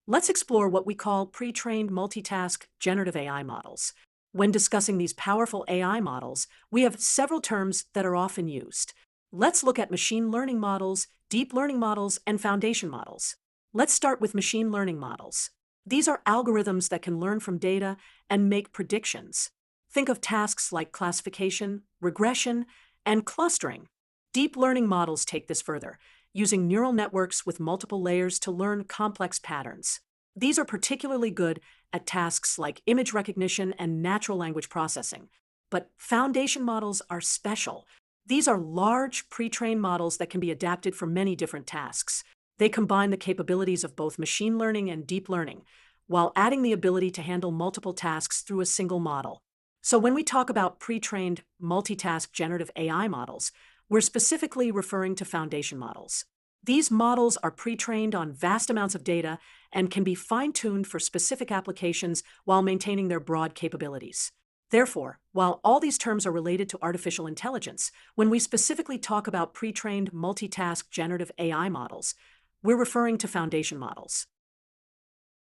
Let's explore what we call pre-trained multitask generative AI models. When discussing these powerful AI models, we have several terms that are often used. Let's look at machine learning models, deep learning models, and foundation models. Let's start with machine learning models. These are algorithms that can learn from data and make predictions. Think of tasks like classification, regression, and clustering. Deep learning models take this further, using neural networks with multiple layers to learn complex patterns. These are particularly good at tasks like image recognition and natural language processing. But foundation models are special. These are large, pre-trained models that can be adapted for many different tasks. They combine the capabilities of both machine learning and deep learning, while adding the ability to handle multiple tasks through a single model. So when we talk about pre-trained multitask generative AI models, we're specifically referring to foundation models. These models are pre-trained on vast amounts of data and can be fine-tuned for specific applications while maintaining their broad capabilities. Therefore, while all these terms are related to artificial intelligence, when we specifically talk about pre-trained multitask generative AI models, we're referring to foundation models.